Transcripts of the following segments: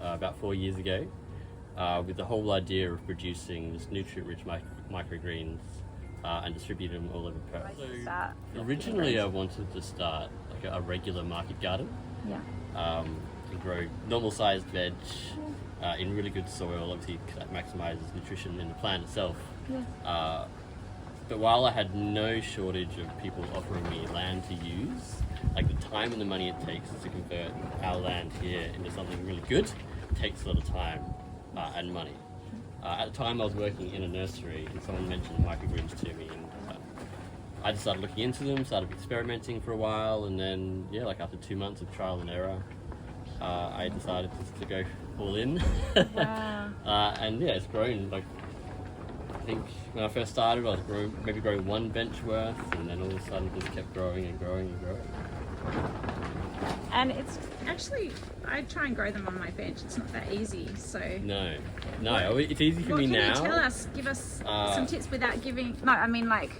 about 4 years ago, with the whole idea of producing this nutrient-rich microgreens and distributing them all over Perth. So originally, I wanted to start like a regular market garden. Yeah. To grow normal-sized veg in really good soil. Obviously, that maximises nutrition in the plant itself. Yeah. But while I had no shortage of people offering me land to use, like the time and the money it takes to convert our land here into something really good takes a lot of time and money. At the time I was working in a nursery and someone mentioned microgreens to me, and I just started looking into them, started experimenting for a while, and then like after 2 months of trial and error, I decided to go all in. Wow. And it's grown. Like, I think when I first started, I was growing 1 bench worth, and then all of a sudden it just kept growing and growing and growing. And it's actually, I try and grow them on my bench. It's not that easy. So no, it's easy for me now. What can you tell us? Give us some tips without giving. No, I mean like.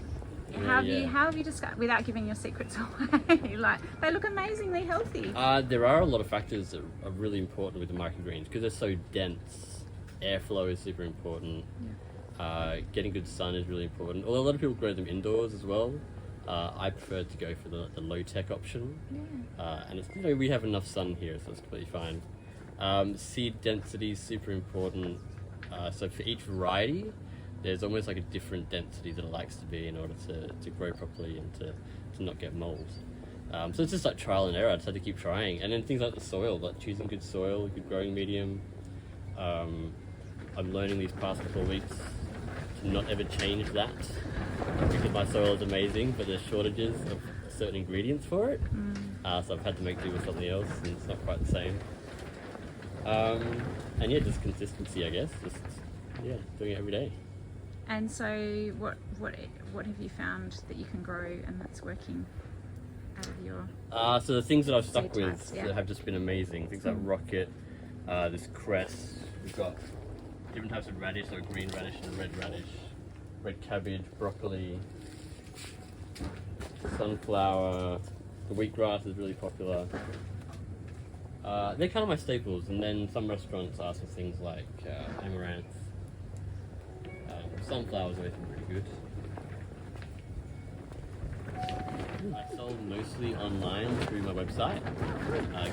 How have you discussed without giving your secrets away? Like, they look amazingly healthy. There are a lot of factors that are really important with the microgreens because they're so dense. Airflow is super important. Yeah. Getting good sun is really important. Although a lot of people grow them indoors as well. I prefer to go for the low-tech option. Yeah. And it's, we have enough sun here, so it's completely fine. Seed density is super important. So for each variety, there's almost like a different density that it likes to be in order to grow properly and to not get mold. So it's just like trial and error. I just had to keep trying. And then things like the soil, like choosing good soil, good growing medium. I'm learning these past couple of weeks to not ever change that because my soil is amazing, but there's shortages of certain ingredients for it. So I've had to make do with something else, and it's not quite the same. And just consistency, I guess. Just doing it every day. And so, what have you found that you can grow and that's working out of your? So the things that I've stuck with that have just been amazing. Things like rocket, this cress. We've got different types of radish, like green radish and red radish, red cabbage, broccoli, sunflower. The wheatgrass is really popular. They're kind of my staples. And then some restaurants ask for things like amaranth. Sunflower's always been pretty good. I sold mostly online through my website,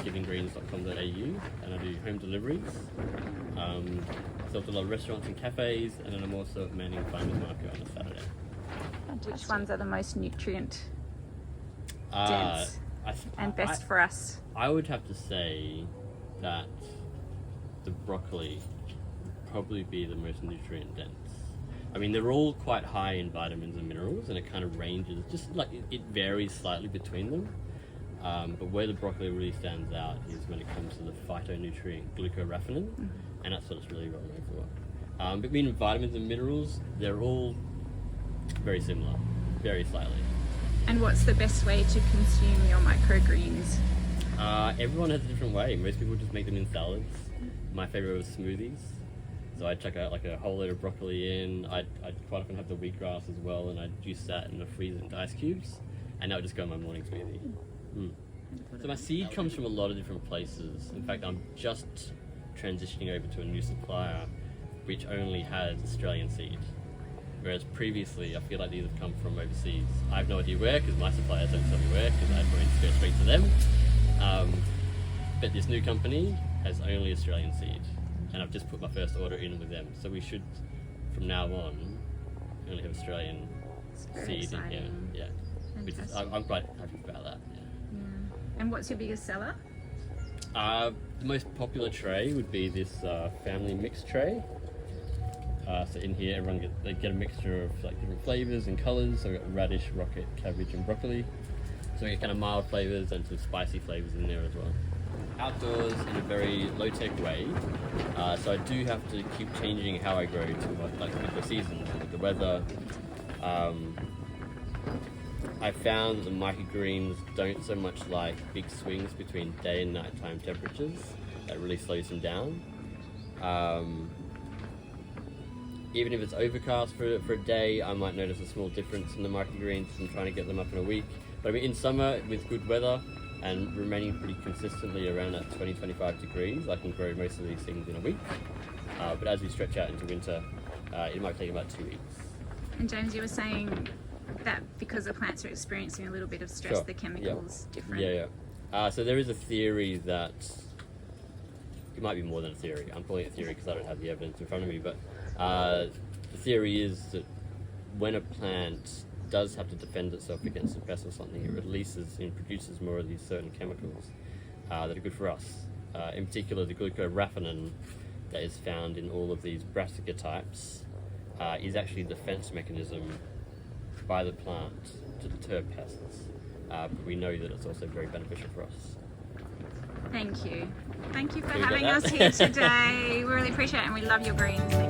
givinggreens.com.au, and I do home deliveries. I sell to a lot of restaurants and cafes, and then I'm also at Manning Farmers Market on a Saturday. And which ones are the most nutrient dense and best for us? I would have to say that the broccoli would probably be the most nutrient dense. I mean, they're all quite high in vitamins and minerals, and it kind of ranges, just like it varies slightly between them. But where the broccoli really stands out is when it comes to the phytonutrient glucoraphanin, and that's what it's really well known for. But between vitamins and minerals, they're all very similar, very slightly. And what's the best way to consume your microgreens? Everyone has a different way. Most people just make them in salads. My favorite was smoothies. So I'd chuck out like a whole load of broccoli in. I'd quite often have the wheatgrass as well, and I'd juice that and freeze it into ice cubes, and that would just go in my morning smoothie. So my seed comes from a lot of different places. In fact, I'm just transitioning over to a new supplier which only has Australian seed. Whereas previously, I feel like these have come from overseas. I have no idea where, because my suppliers don't tell me where, because I probably just go straight to them. But this new company has only Australian seed. And I've just put my first order in with them. So we should, from now on, only have Australian seed in here. Yeah. Which is, I'm quite happy about that. Yeah. And what's your biggest seller? The most popular tray would be this family mix tray. So in here, everyone they get a mixture of like different flavors and colors. So we've got radish, rocket, cabbage, and broccoli. So we get kind of mild flavors and some spicy flavors in there as well. Outdoors in a very low-tech way, so I do have to keep changing how I grow to like with the seasons and with the weather. I found that the microgreens don't so much like big swings between day and nighttime temperatures. That really slows them down. Even if it's overcast for a day, I might notice a small difference in the microgreens from trying to get them up in a week. But I mean, in summer with good weather, and remaining pretty consistently around that 20-25 degrees, I can grow most of these things in a week. But as we stretch out into winter, it might take about 2 weeks. And James, you were saying that because the plants are experiencing a little bit of stress, Sure. the chemicals different. So there is a theory that, it might be more than a theory, I'm calling it a theory because I don't have the evidence in front of me, but the theory is that when a plant does have to defend itself against a pest or something, it releases and produces more of these certain chemicals that are good for us. In particular, the glucoraphanin that is found in all of these brassica types is actually a defense mechanism by the plant to deter pests. But we know that it's also very beneficial for us. Thank you. Thank you for Can we get having that? us here today. We really appreciate it and we love your greens.